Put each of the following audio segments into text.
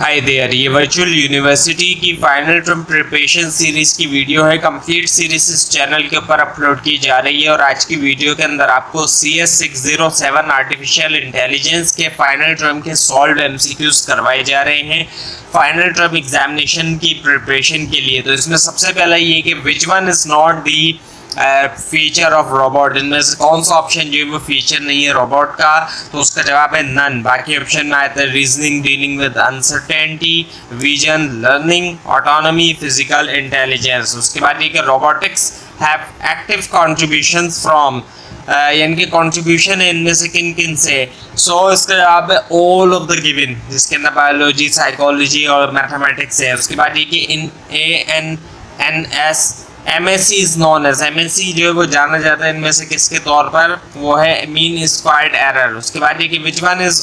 Hi there, ये virtual university की final term preparation series की वीडियो है। कंप्लीट सीरीज इस चैनल के ऊपर अपलोड की जा रही है और आज की वीडियो के अंदर आपको CS 607 आर्टिफिशियल इंटेलिजेंस के फाइनल टर्म के सॉल्व MCQs करवाए जा रहे हैं फाइनल टर्म एग्जामिनेशन की प्रिपरेशन के लिए। तो इसमें सबसे पहला ये कि which one is not the feature of robot, इनमें से कौन सा ऑप्शन जो है वो फीचर नहीं है रोबोट का, तो उसका जवाब है नन। बाकी ऑप्शन में आता है reasoning, dealing with uncertainty, vision, learning, autonomy, physical intelligence. उसके बाद ये कि robotics have active contributions from, यानी कि कॉन्ट्रीब्यूशन है इनमें से किन किन से। सो इसका जवाब है ऑल ऑफ द गिवन, जिसके अंदर बायोलॉजी, साइकोलॉजी और मैथमेटिक्स है। उसके बाद ये कि in ANNS MSc is known as, MSc जो है वो जाना जाता है इनमें से किसके तौर पर, वो है मीन स्क्वायर्ड एरर। उसके बाद ये कि which one is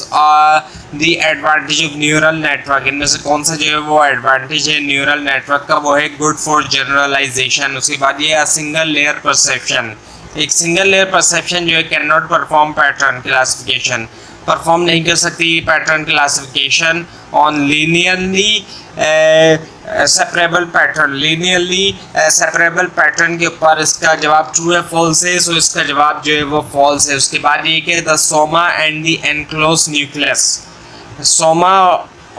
the advantage of neural network, इनमें से कौन सा जो है वो एडवांटेज है न्यूरल नेटवर्क का, वो है गुड फॉर जनरलाइजेशन। उसके बाद ये सिंगल लेयर परसेप्शन, एक सिंगल लेयर परसेप्शन जो है can not perform pattern classification, perform नहीं कर सकती pattern classification on linearly separable pattern, linearly separable pattern के ऊपर। इसका जवाब ट्रू है फॉल्स है, सो इसका जवाब जो है वो फॉल्स है। उसके बाद ये कि the soma and the enclose nucleus, soma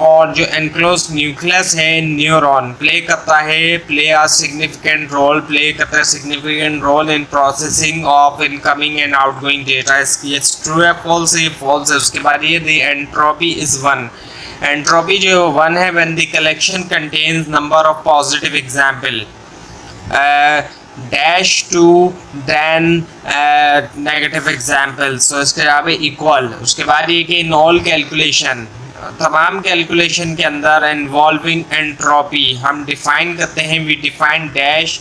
और जो एनक्लोज न्यूक्लियस है न्यूरॉन प्ले करता है, play a significant role, play करता है significant role in processing of incoming and outgoing data. इसकी ट्रू है फॉल्स है, फॉल्स है। उसके बाद ये द एंट्रोपी इज 1, एंट्रोपी जो 1 है when the collection contains number of positive example dash to then negative example, so इसका जवाब है इक्वल। उसके बाद ये कि इन ऑल कैलकुलेशन, तमाम कैलकुलेशन के अंदर इन्वॉल्विंग एंट्रोपी हम डिफाइन करते हैं, we define dash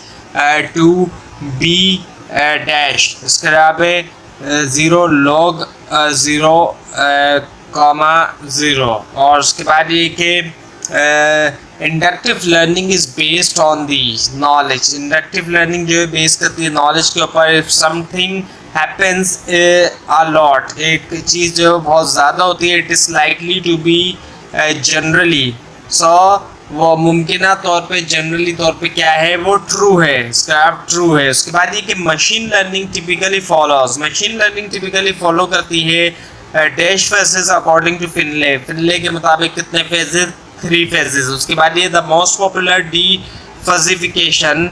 to be dash. इसका जवाब है 0 log 0 कॉमा 0। और उसके बाद ये कि inductive learning is based on the knowledge, inductive learning जो है बेस करती है नॉलेज के ऊपर। If something happens a lot, एक चीज़ जो बहुत ज़्यादा होती है, it is likely to be generally, so वो मुमकिन तौर पे जनरली तौर पे क्या है वो ट्रू है, इसका आप ट्रू है। उसके बाद ये कि machine learning typically follows, machine learning typically follow करती है dash phases according to Finley, Finley के मुताबिक कितने फेजेस, 3 फेजेस। उसके बाद ये the most popular defuzzification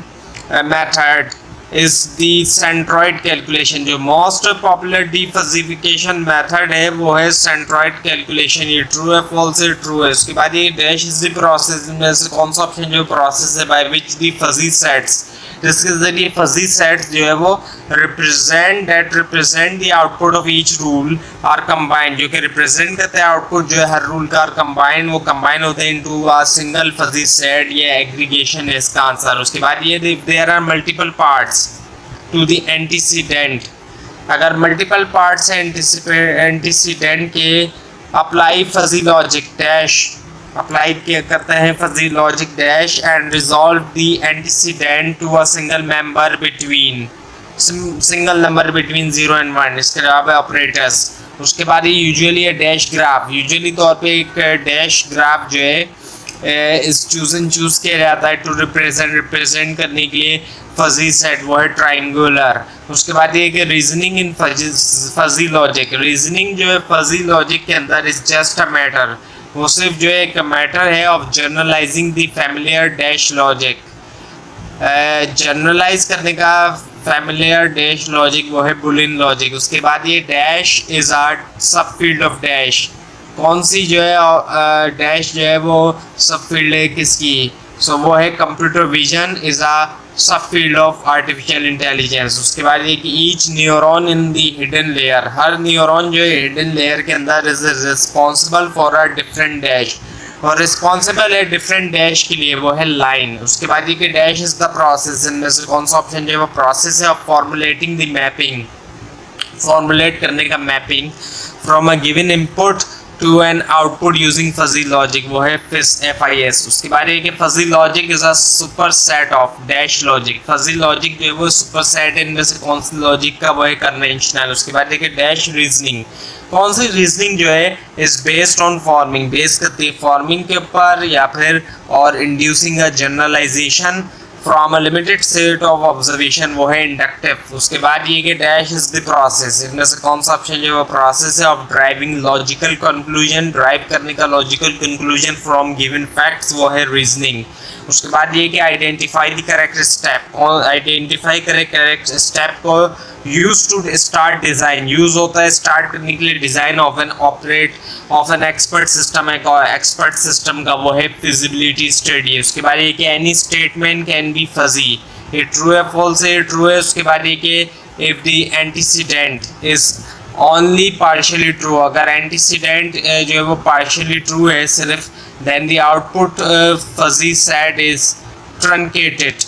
method is the centroid calculation, जो मोस्ट पॉपुलर डिफजिफिकेशन मेथड है वो है सेंट्रॉइड कैलकुलेशन। ये ट्रू है फॉल्स है, ट्रू है। उसके बाद ये डैश इज द प्रोसेस, में से कौन सा ऑप्शन जो प्रोसेस है by which the fuzzy sets, जिसके जरिए फजी सेट्स जो है वो represent the output of each rule are combined, जो कि रिप्रेजेंट करते हैं आउटपुट जो है हर रूल का और कंबाइन, वो कंबाइन होते हैं into a single fuzzy set. ये एग्रीगेशन है इसका आंसर। उसके बाद ये there are multiple parts to the antecedent, अगर मल्टीपल पार्ट्स हैं एंटीसीडेंट के, apply fuzzy logic dash, apply करते हैं fuzzy logic dash and resolve the antecedent to a single member between, single number between 0 and 1। इसका जवाब है operators. उसके बाद ये यूजुअली है डैश ग्राफ, यूजुअली तौर पे एक डैश ग्राफ जो है इस चूज किया जाता है टू रिप्रेजेंट करने के लिए फजी सेट, वो है ट्राइंगुलर। उसके बाद ये कि रीजनिंग इन फजी लॉजिक, रीजनिंग जो है फजी लॉजिक के अंदर इज जस्ट अ मैटर, वो सिर्फ जो है एक मैटर है of generalising the familiar dash logic, generalise करने का फैमिलियर डैश लॉजिक वो है बुलियन लॉजिक। उसके बाद ये डैश इज अ सब फील्ड ऑफ डैश, कौन सी जो है डैश जो है वो सब फील्ड है किसकी, सो वो है कंप्यूटर विजन इज अ सब फील्ड ऑफ आर्टिफिशियल इंटेलिजेंस। उसके बाद ये कि ईच न्यूरॉन इन दी हिडन लेयर, हर न्यूरॉन जो है हिडन लेयर के अंदर is responsible for a different dash, और रिस्पॉन्सिबल है डिफरेंट डैश के लिए, वो है लाइन। उसके बाद ये कि डैश इज द प्रोसेस, इनमें से कौन सा ऑप्शन जो है वो प्रोसेस है of formulating the mapping, formulate करने का mapping from a given input to an output using fuzzy logic, वो है FIS। उसके बाद ये कि fuzzy logic is a superset of dash logic, fuzzy logic जो है वो सुपर सेट है इनमें से कौन सी लॉजिक का, वो है कन्वेंशनल। उसके बाद ये कि डैश रीजनिंग, कौन सी रीजनिंग जो है is based on forming, base करती है फॉर्मिंग के ऊपर या फिर और inducing a generalisation from a limited set of observation, वो है इंडक्टिव। उसके बाद ये कि डैश इज द प्रोसेस, इनमें से कौन सा ऑप्शन जो है वो प्रोसेस है of driving logical conclusion, drive करने का logical conclusion from given facts, वो है रीजनिंग। उसके बाद ये कि आइडेंटिफाई द करेक्ट स्टेप, और आइडेंटिफाई करे करेक्ट स्टेप को use to start design, use होता है स्टार्ट करने के लिए design of an operate of an expert system है, एक्सपर्ट सिस्टम का वो है फिजिबिलिटी स्टडी। उसके बाद ये कि any statement can be fuzzy, ये ट्रू है फॉल्स है, ट्रू है। उसके बाद ये कि if the antecedent is only partially true, अगर एंटीसीडेंट जो है वो पार्शियली ट्रू है सिर्फ, then the output fuzzy set is truncated,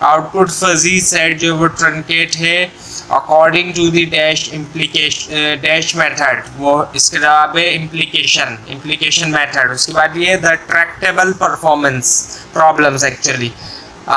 output fuzzy set जो वो truncate है according to the dash implication dash method, वो इसके जवाब है implication method। उसके बाद ये the tractable performance problems actually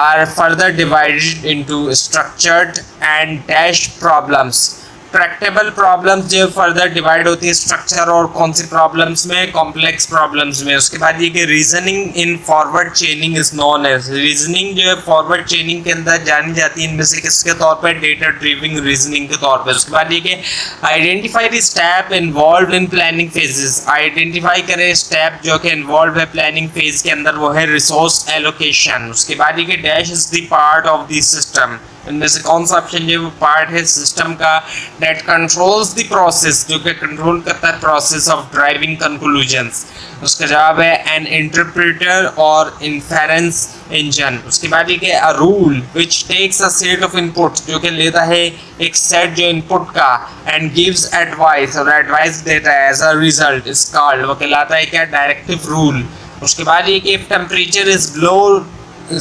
are further divided into structured and dash problems। Tractable problems जो फर्दर डिवाइड होती है स्ट्रक्चर और कौन सी प्रॉब्लम्स में, कॉम्प्लेक्स प्रॉब्लम्स में। उसके बाद ये कि reasoning in forward chaining is known as, reasoning जो है फॉरवर्ड चेनिंग के अंदर जानी जाती है इनमें से किसके तौर पर, डेटा ड्रिविंग रीजनिंग के तौर पर। उसके बाद ये कि identify the step involve in planning phases, identify करें स्टेप जो कि इन्वॉल्व है प्लानिंग फेज के अंदर, वो है रिसोर्स एलोकेशन। उसके बाद ये कि dash is the part of the system, इनमें से कौन सा ऑप्शन जो पार्ट है सिस्टम का दैट कंट्रोल्स द प्रोसेस, जो कि कंट्रोल करता है प्रोसेस ऑफ ड्राइविंग कंक्लूजंस। उसका जवाब है एन इंटरप्रेटर और इन्फेरेंस इंजन। उसके बाद ये कि a rule which takes a set of input, जो कि लेता है एक सेट जो इनपुट का एंड गिव्स एडवाइस, और एडवाइस देता है as a result is called, वो कहलाता है क्या, डायरेक्टिव रूल। उसके बाद ये कि if temperature is below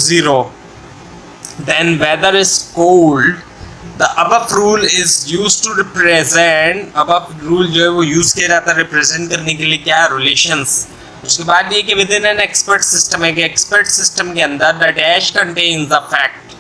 0 then weather is cold, the above rule is used to represent, above rule जो है वो यूज किया जाता है रिप्रेजेंट करने के लिए क्या, रिलेशंस। उसके बाद ये कि with in an expert system है कि एक्सपर्ट सिस्टम के अंदर the dash contains the fact,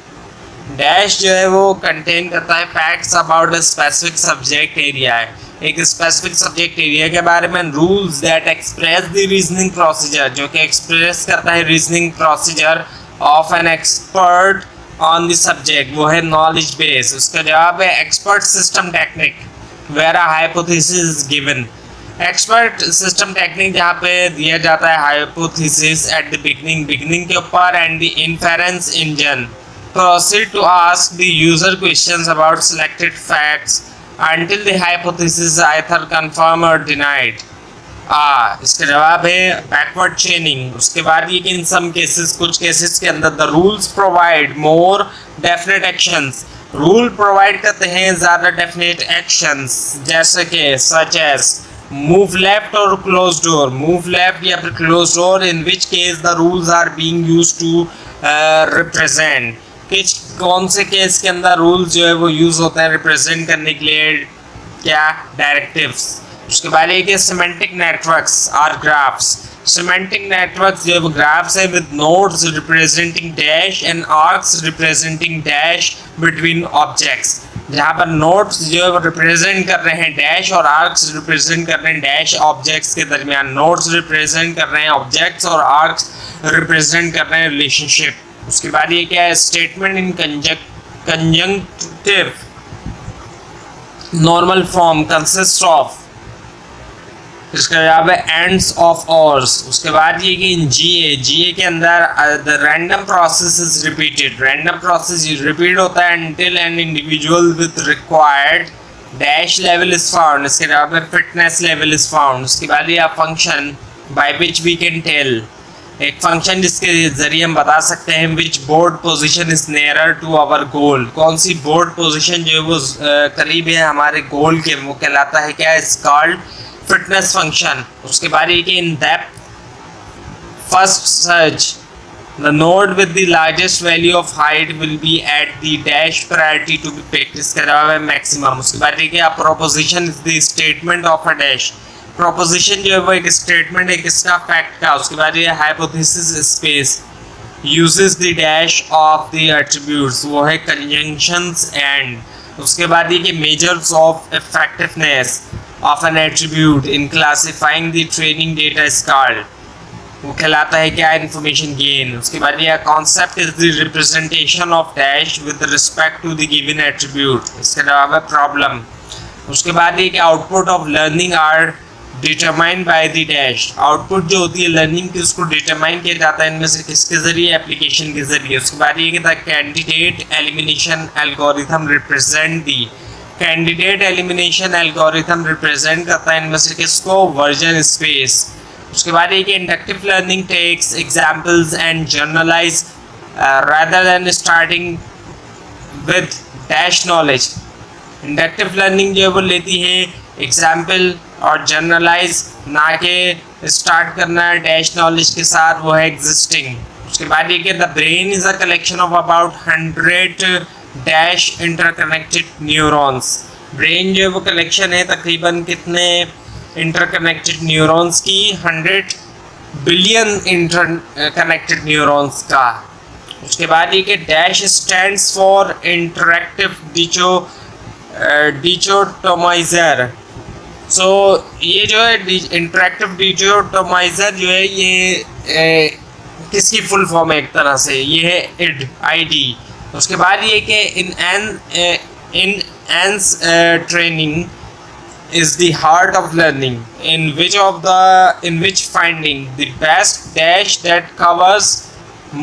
dash जो है वो कंटेन करता है facts about a specific subject area है, एक स्पेसिफिक सब्जेक्ट एरिया के बारे में। Rules that express the reasoning procedure, जो कि एक्सप्रेस करता है reasoning procedure of an expert on the subject, वो है नॉलेज बेस। उसका जवाब है expert system technique where a hypothesis is given, expert system technique जहाँ पे दिया जाता है हाइपोथेसिस एट द बिगिनिंग के ऊपर, and the inference engine proceed to ask the user questions about selected facts until the hypothesis is either confirmed or denied। इसका जवाब है बैकवर्ड चेनिंग। उसके बाद ये कि इन सम केसेस, कुछ केसेस के अंदर the rules provide more definite actions, rule provide करते हैं ज़्यादा डेफिनेट एक्शंस, जैसे कि सच एज मूव लेफ्ट और क्लोज डोर, मूव लेफ्ट या फिर close door, in which case the rules are being used to represent, किस कौन से केस के अंदर रूल्स जो है वो यूज होते हैं रिप्रेजेंट करने के लिए क्या, डायरेक्टिव्स। उसके बाद एक semantic networks are graphs, semantic networks जो ग्राफ्स है with nodes representing dash and arcs representing dash between objects, जहाँ पर नोड्स जो है वो रिप्रेजेंट कर रहे हैं डैश और आर्क्स रिप्रेजेंट कर रहे हैं डैश ऑब्जेक्ट्स के दरमियान, नोड्स रिप्रेजेंट कर रहे हैं ऑब्जेक्ट्स और आर्क्स रिप्रेजेंट कर रहे हैं रिलेशनशिप। उसके बाद ये क्या है, statement in conjunctive normal form consist of, इसका जवाब है एंड्स ऑफ ऑर्स। उसके बाद ये कि इन जीए के अंदर the random process is repeated, random process repeat होता है until an individual with required dash level is found, इसके जवाब है फिटनेस लेवल इज फाउंड। उसके बाद ये function by which we can tell, एक फंक्शन जिसके जरिए हम बता सकते हैं which board position is nearer to our goal, कौन सी बोर्ड पोजीशन जो है वो करीब है हमारे गोल के, वो कहलाता है क्या, इज कॉल्ड फिटनेस फंक्शन। उसके बाद ये कि in depth first search the node with the largest value of height will be at the dash priority to be picked, इसका जवाब है मैक्सिमम। उसके बाद ये कि a proposition is the statement of a dash, proposition जो है वो एक स्टेटमेंट है किसका, फैक्ट का। उसके बाद ये hypothesis space uses the dash of the attributes, वो है कंजंक्शंस एंड। उसके बाद ये कि measures of effectiveness of an attribute in classifying the training data is called. वो कहलाता है क्या? Information gain. उसके बाद ये concept is the representation of dash with respect to the given attribute. इसका जवाब है प्रॉब्लम। उसके बाद ये कि output of learning are determined by the dash. Output जो होती है लर्निंग की उसको डिटरमाइन किया जाता है इनमें से किसके जरिए? एप्लीकेशन के जरिए। उसके बाद ये कि the candidate elimination algorithm represent दी। कैंडिडेट एलिमिनेशन एल्गोरिथम रिप्रेजेंट करता है इनमें से किसको? Version space. उसके बाद एक inductive learning takes examples and generalize rather than starting with dash knowledge. Inductive learning जो है वो लेती है एग्जाम्पल और जर्नलाइज, ना के स्टार्ट करना है डैश नॉलेज के साथ, वो है एग्जिस्टिंग। उसके बाद ये कि the brain is a collection of about 100 dash interconnected neurons. Brain जो है वो कलेक्शन है तकरीबन कितने इंटरकनेक्टेड न्यूरॉन्स की? 100 बिलियन इंटरकनेक्टेड न्यूरॉन्स का। उसके बाद ये कि डैश स्टैंड्स फॉर इंटरैक्टिव डिचोटोमाइजर। सो ये जो है इंटरैक्टिव डिचोटोमाइजर जो है ये किसकी फुल फॉर्म है? एक तरह से ये है इड, ID। उसके बाद ये कि इन एंस training is the heart of learning in which finding the best dash that covers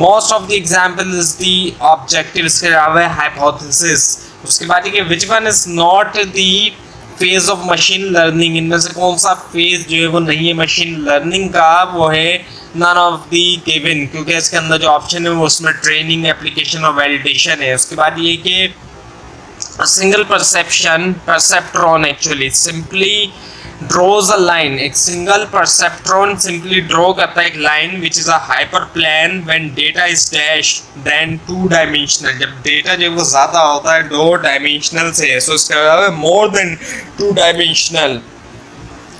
most of the example is the objective। इसके अलावा hypothesis। उसके बाद ये कि which one is not the phase of machine learning। इनमें से कौन सा फेज जो है वो नहीं है मशीन लर्निंग का? वो है none of the given, क्योंकि इसके अंदर जो ऑप्शन है वो उसमें ट्रेनिंग, एप्लीकेशन और वैलिडेशन है। उसके बाद ये कि a single perceptron actually simply draws a line। एक single perceptron simply draw करता है एक line which is a hyperplane when data is dash than 2 dimensional। जब डेटा जो वो ज़्यादा होता है 2 डायमेंशनल से, सो इसका मतलब है more than 2 dimensional।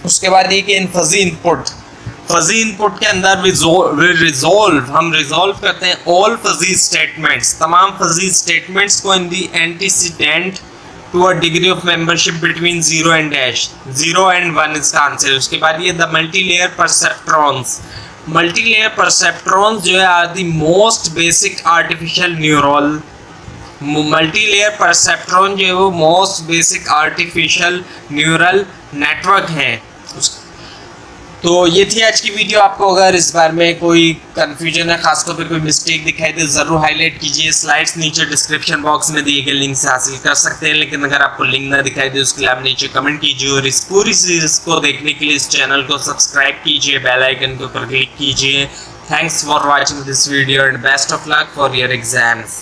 उसके बाद ये कि इन फजी इनपुट के अंदर हम रिजॉल्व करते हैं ऑल फजी स्टेटमेंट्स, तमाम फजी स्टेटमेंट्स को in the antecedent to a degree of membership between 0 and dash. 0 and 1 इसका आंसर। उसके बाद ये the multilayer perceptrons. Multilayer perceptrons जो है are the most basic artificial neural. मल्टीलेयर परसेप्ट्रॉन जो है वो most basic artificial neural network है। तो ये थी आज की वीडियो। आपको अगर इस बार में कोई कन्फ्यूजन है, खासतौर पे कोई मिस्टेक दिखाई दे, ज़रूर हाईलाइट कीजिए। स्लाइड्स नीचे डिस्क्रिप्शन बॉक्स में दिए गए लिंक से हासिल कर सकते हैं, लेकिन अगर आपको लिंक ना दिखाई दे उसके लिए आप नीचे कमेंट कीजिए। और इस पूरी सीरीज को देखने के लिए इस चैनल को सब्सक्राइब कीजिए, बेल आइकन के ऊपर क्लिक कीजिए। Thanks for watching this video and best of luck for your exams.